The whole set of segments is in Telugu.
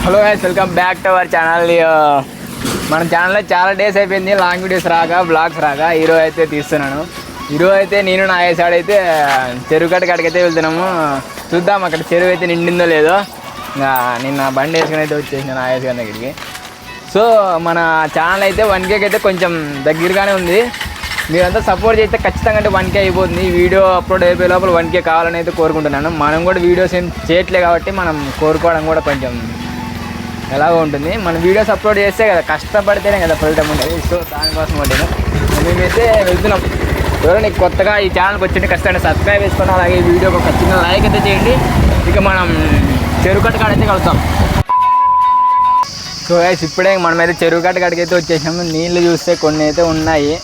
Hello guys, welcome back to our channel. మన ఛానల్లో చాలా డేస్ అయిపోయింది లాంగ్ వీడియోస్ రాగా, బ్లాగ్స్ రాగా. ఈరోజు అయితే తీస్తున్నాను. ఈరోజు అయితే నేను నా సైడ్ అయితే చెరువు కాడికైతే వెళ్తున్నాము. చూద్దాం అక్కడ చెరువు అయితే నిండిందో లేదో. ఇంకా నిన్న బండి వేసుకుని అయితే వచ్చేసిన నా గారి దగ్గరికి. సో మన ఛానల్ అయితే 1K అయితే కొంచెం దగ్గరగానే ఉంది. మీరంతా సపోర్ట్ చేస్తే ఖచ్చితంగా అంటే 1K అయిపోతుంది. వీడియో అప్లోడ్ అయిపోయే లోపల 1K కావాలని అయితే కోరుకుంటున్నాను. మనం కూడా వీడియోస్ ఏం చేయట్లే కాబట్టి మనం కోరుకోవడం కూడా కొంచెం ఎలాగో ఉంటుంది. మన వీడియోస్ అప్లోడ్ చేస్తే కదా, కష్టపడితేనే కదా ఫలితం ఉంటుంది. సో దానికోసం ఉంటుంది మేమైతే వెళ్తున్నాం. ఎవరైనా కొత్తగా ఈ ఛానల్కి వచ్చింటే ఖచ్చితంగా సబ్స్క్రైబ్ చేసుకుని అలాగే ఈ వీడియోకి ఒక చిన్న లైక్ అయితే చేయండి. ఇక మనం చెరువు కట్ట కాడైతే కలుస్తాం. సో గైస్, ఇప్పుడే మనమైతే చెరువు కట్ట కాడికైతే వచ్చేసాము. నీళ్ళు చూస్తే కొన్ని అయితే ఉన్నాయి,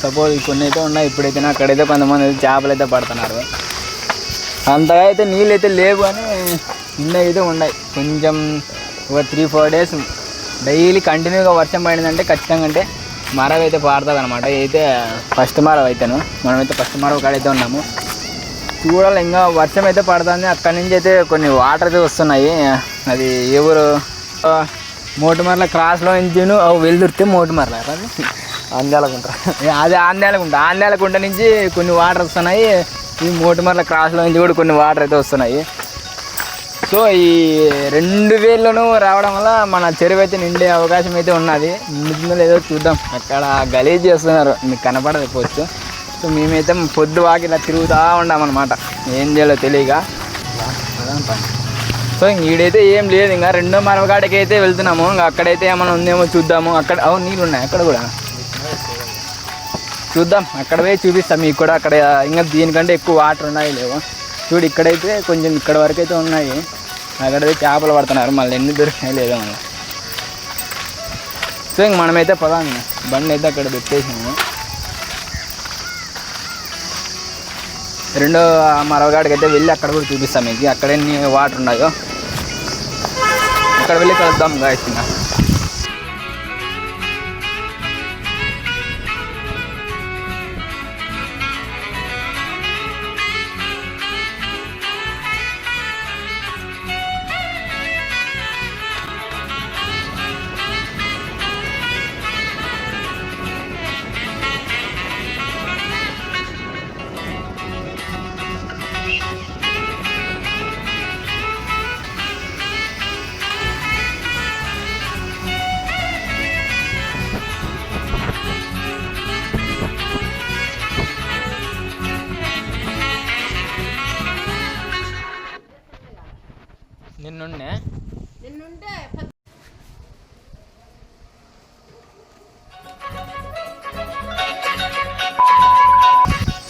సపోజ్ కొన్ని అయితే ఉన్నాయి. ఇప్పుడైతే అక్కడైతే కొంతమంది అయితే చేపలు అయితే పడుతున్నారు. అంతగా అయితే నీళ్ళు అయితే లేవు అని అయితే ఉన్నాయి. కొంచెం ఒక 3-4 డేస్ డైలీ కంటిన్యూగా వర్షం పడిందంటే ఖచ్చితంగా అంటే మరవ అయితే పారుతుంది అనమాట. అయితే ఫస్ట్ మరవ అయితేను మనమైతే ఫస్ట్ మరవ కాడైతే ఉన్నాము. చూడాలి, ఇంకా వర్షం అయితే పడుతుంది. అక్కడి నుంచి అయితే కొన్ని వాటర్ అయితే వస్తున్నాయి. అది ఎవరు మోటుమర్ల క్రాస్లో నుంచి వెళ్తురితే మోటుమర్ల అది ఆంధ్యాలకుంట, అదే ఆంధ్యాలకుంట నుంచి కొన్ని వాటర్ వస్తున్నాయి. ఈ మోటుమర్ల క్రాస్లో నుంచి కూడా కొన్ని వాటర్ అయితే వస్తున్నాయి. సో ఈ 2 వేల్లోనూ రావడం వల్ల మన చెరువు అయితే నిండే అవకాశం అయితే ఉన్నది. నిండుతుందో లేదో చూద్దాం. అక్కడ గలీజ్ చేస్తున్నారు, మీకు కనపడకపోవచ్చు. సో మేమైతే పొద్దు వాకి ఇలా తిరుగుతూ ఉన్నామన్నమాట, ఏం చేయాలో తెలియక. సో ఈడైతే ఏం లేదు, ఇంకా 2వ మరవకాడికి అయితే వెళ్తున్నాము. ఇంకా అక్కడైతే ఏమైనా ఉందేమో చూద్దాము. అక్కడ నీళ్ళు ఉన్నాయి, అక్కడ కూడా చూద్దాం. అక్కడ పోయి చూపిస్తాం మీకు కూడా. అక్కడ ఇంకా దీనికంటే ఎక్కువ వాటర్ ఉన్నాయి లేవో చూడు. ఇక్కడైతే కొంచెం ఇక్కడ వరకు అయితే ఉన్నాయి. అక్కడైతే చేపలు పడుతున్నారు, మళ్ళీ ఎన్ని దొరికినాయి లేదో మళ్ళీ. సో ఇంక మనమైతే పదాం, బండి అయితే అక్కడ పెట్టేసాము. 2వ మరవగాడికి అయితే వెళ్ళి అక్కడ కూడా చూపిస్తాం మీకు. అక్కడ ఎన్ని వాటర్ ఉన్నాయో అక్కడ వెళ్ళి కలుద్దాం గాయస్. నిన్నుండే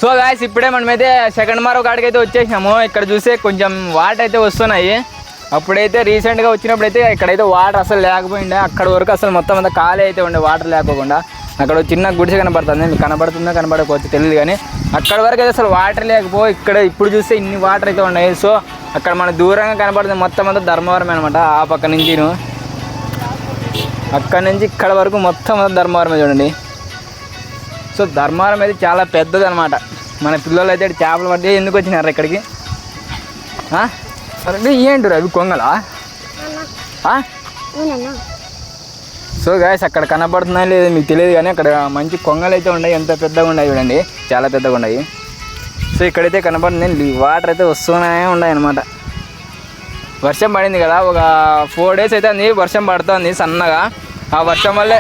సో గాయస్, ఇప్పుడే మనమైతే 2వ మరో కాడికి అయితే వచ్చేసినాము. ఇక్కడ చూస్తే కొంచెం వాటర్ అయితే వస్తున్నాయి. అప్పుడైతే రీసెంట్గా వచ్చినప్పుడు అయితే ఇక్కడైతే వాటర్ అసలు లేకపోయిండే. అక్కడ వరకు అసలు మొత్తం అంతా ఖాళీ అయితే ఉండే, వాటర్ లేకోకుండా. అక్కడ చిన్న గుడిసె కనపడుతుంది, మీకు కనపడుతుందో కనపడకపోవచ్చు తెలియదు కానీ అక్కడ వరకు అయితే అసలు వాటర్ లేకపోయి ఇక్కడ ఇప్పుడు చూస్తే ఇన్ని వాటర్ అయితే ఉన్నాయి. సో అక్కడ మన దూరంగా కనపడుతుంది మొత్తం అంతా ధర్మవరం అనమాట. ఆ పక్క నుంచి అక్కడ నుంచి ఇక్కడ వరకు మొత్తం అంతా ధర్మవరమే చూడండి. సో ధర్మవరం అయితే చాలా పెద్దది అనమాట. మన పిల్లలు అయితే చేపలు పట్టి ఎందుకు వచ్చినారు ఇక్కడికి? ఏంటి అవి కొంగలా? సో గాయస్, అక్కడ కనపడుతున్నాయి లేదు మీకు తెలియదు కానీ అక్కడ మంచి కొంగలు అయితే ఉన్నాయి. ఎంత పెద్దగా ఉన్నాయి చూడండి, చాలా పెద్దగా ఉన్నాయి. సో ఇక్కడైతే కనపడుతుంది, వాటర్ అయితే వస్తూనే ఉన్నాయి అన్నమాట. వర్షం పడింది కదా, ఒక 4 డేస్ అయితే అంది వర్షం పడుతుంది సన్నగా. ఆ వర్షం వల్లే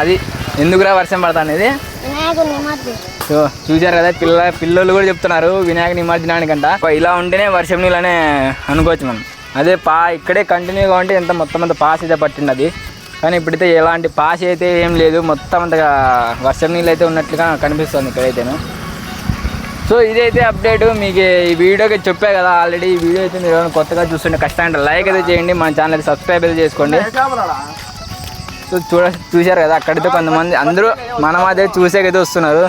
అది ఎందుకురా వర్షం పడుతుంది ఇది. సో చూసారు కదా, పిల్లలు కూడా చెప్తున్నారు వినాయక నిమజ్జనానికంట. ఇలా ఉంటేనే వర్షం నీళ్ళనే అనుకోవచ్చు మనం. అదే ఇక్కడే కంటిన్యూగా ఉంటే ఎంత మొత్తం అంతా పాస్ అయితే పట్టింది. కానీ ఇప్పుడైతే ఎలాంటి పాస్ అయితే ఏం లేదు, మొత్తం అంతగా వర్షం నీళ్ళు అయితే ఉన్నట్లుగా కనిపిస్తుంది ఇక్కడైతేను. సో ఇదైతే అప్డేట్ మీకు ఈ వీడియోకి చెప్పే కదా ఆల్రెడీ. ఈ వీడియో అయితే మీరు కొత్తగా చూస్తుంటే ఖచ్చితంగా లైక్ అయితే చేయండి, మన ఛానల్కి సబ్స్క్రైబ్ అయితే చేసుకోండి. సో చూశారు కదా, అక్కడైతే కొంతమంది అందరూ మనం అదే చూసేకైతే వస్తున్నారు.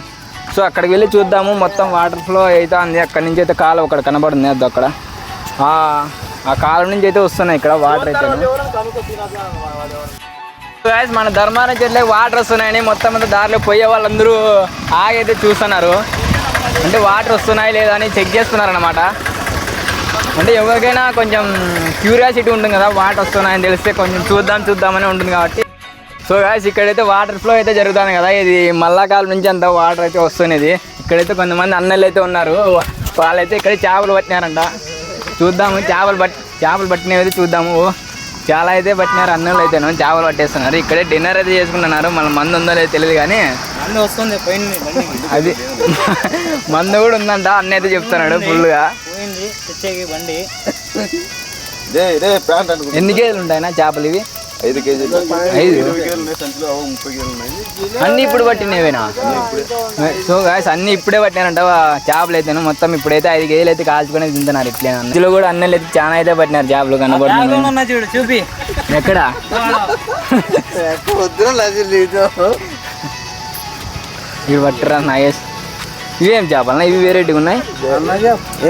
సో అక్కడికి వెళ్ళి చూద్దాము. మొత్తం వాటర్ ఫ్లో అయితే ఉంది. అక్కడి నుంచి అయితే కాలువ ఒకటి కనబడుతుంది, అది అక్కడ ఆ కాలువ నుంచి అయితే వస్తున్నాయి ఇక్కడ వాటర్ అయితే. మన ధర్మారం చెట్లే వాటర్ వస్తున్నాయని మొత్తం అంతా దారిలో పోయే వాళ్ళందరూ ఆగైతే చూస్తున్నారు. అంటే వాటర్ వస్తున్నాయి లేదా అని చెక్ చేస్తున్నారు అన్నమాట. అంటే ఎవరికైనా కొంచెం క్యూరియాసిటీ ఉంటుంది కదా, వాటర్ వస్తున్నాయని తెలిస్తే కొంచెం చూద్దామని ఉంటుంది కాబట్టి. సో గాయ్స్ ఇక్కడైతే వాటర్ ఫ్లో అయితే జరుగుతుంది కదా, ఇది మళ్ళాకాలం నుంచి అంత వాటర్ అయితే వస్తున్నది. ఇక్కడైతే కొంతమంది అన్నలు అయితే ఉన్నారు, వాళ్ళైతే ఇక్కడ చేపలు పట్టినారంట. చూద్దాము చేపలు పట్టినవి చూద్దాము. చాలా అయితే పట్టినారు అన్నలు అయితే, చేపలు పట్టేస్తున్నారు. ఇక్కడే డిన్నర్ అయితే చేసుకుంటున్నారు. మళ్ళీ మందు ఉందో లేదో తెలియదు కానీ వస్తుంది అది మందు కూడా ఉందంట అన్న అయితే చెప్తున్నాడు ఫుల్గా. బండి ఎన్ని కేజీలు ఉంటాయినా చేపలు ఇవి? 5 కేజీలు 5 అన్నీ ఇప్పుడు పట్టినవేనా? సో గాయ్స్ అన్నీ ఇప్పుడే పట్టినారంట చేపలు అయితే. మొత్తం ఇప్పుడైతే 5 కేజీలు అయితే కాల్చుకొని తింటున్నారు. ఇట్లే ఇందులో కూడా అన్నలు అయితే చాలా అయితే పట్టినారు చేపలు కనబడుతున్నాయి. చూడు చూపి ఎక్కడ ఇవి పట్టరా నాగేష్? ఇవేం చేపలన్నా? ఇవి వెరైటీగా ఉన్నాయి.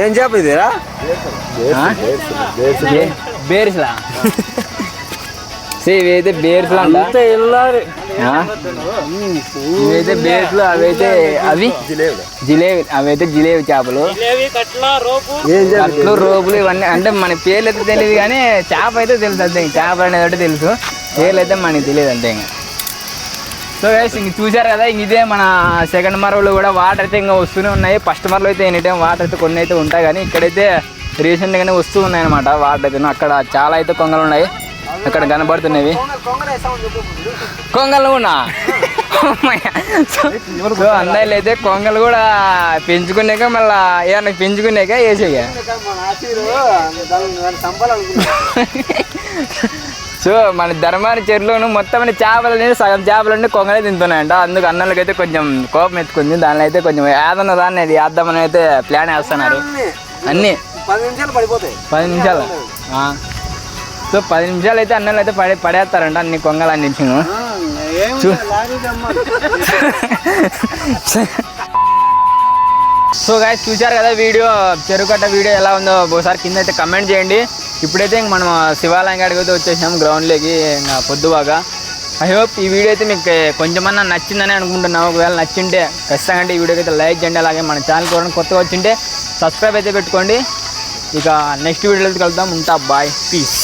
ఏం చేప ఇదేరా? బేర్స్లా ఇవైతే బేర్స్లు అంట. ఇవైతే బేర్స్లు, అవైతే అవి జిలేబీ, అవైతే జిలేబీ చేపలు, కట్లు, రోపులు ఇవన్నీ. అంటే మన పేర్లు అయితే తెలియదు కానీ చేప అయితే తెలుసు అంతే. చేప అనేది ఒకటి తెలుసు, పేర్లు అయితే మనకి తెలియదు అంతే. ఇంకా సో గైస్ ఇంక చూసారు కదా, ఇంక ఇదే మన సెకండ్ మరవలో కూడా వాటర్ అయితే ఇంకా వస్తూనే ఉన్నాయి. ఫస్ట్ మరలో అయితే ఎనీ టైం వాటర్ అయితే కొన్ని అయితే ఉంటాయి కానీ ఇక్కడైతే రీసెంట్గానే వస్తూ ఉన్నాయి అన్నమాట వాటర్ అయితే. అక్కడ చాలా అయితే కొంగలు ఉన్నాయి, అక్కడ కనబడుతున్నవి కొంగలు కూడా. సో అన్నయ్యలు అయితే కొంగలు కూడా పెంచుకున్నాక మళ్ళీ ఏమన్నా పెంచుకున్నాక వేసేయ. సో మన ధర్మాని చెరువులోను మొత్తం చేపలు సగం చేపలు కొంగలే తింటున్నాయంట. అందుకు అన్నలకైతే కొంచెం కోపం ఎత్తుకుంది. దానిలో అయితే కొంచెం ఏదన్నా దాన్ని అది వేద్దామని అయితే ప్లాన్ వేస్తున్నారు. అన్నీ 10 నిమిషాలు. సో 10 నిమిషాలు అయితే అన్నలు అయితే పడేస్తారంట అన్ని కొంగలు అన్నించి. సో గాయ్స్ చూశారు కదా వీడియో, చెరుకట్ట వీడియో ఎలా ఉందో ఒకసారి కింద అయితే కమెంట్ చేయండి. ఇప్పుడైతే ఇంక మనం శివాలయం కాడికి అయితే వచ్చేసాము గ్రౌండ్లోకి ఇంకా పొద్దుబాగా. ఐ హోప్ ఈ వీడియో అయితే మీకు కొంచెమన్నా నచ్చిందని అనుకుంటున్నాను. ఒకవేళ నచ్చింటే ఖచ్చితంగా ఈ వీడియోకి అయితే లైక్ చేయండి. అలాగే మన ఛానల్ కూడా కొత్తగా వచ్చింటే సబ్స్క్రైబ్ అయితే పెట్టుకోండి. ఇక నెక్స్ట్ వీడియోలో కలుద్దాం. ఉంటా, బాయ్, పీస్.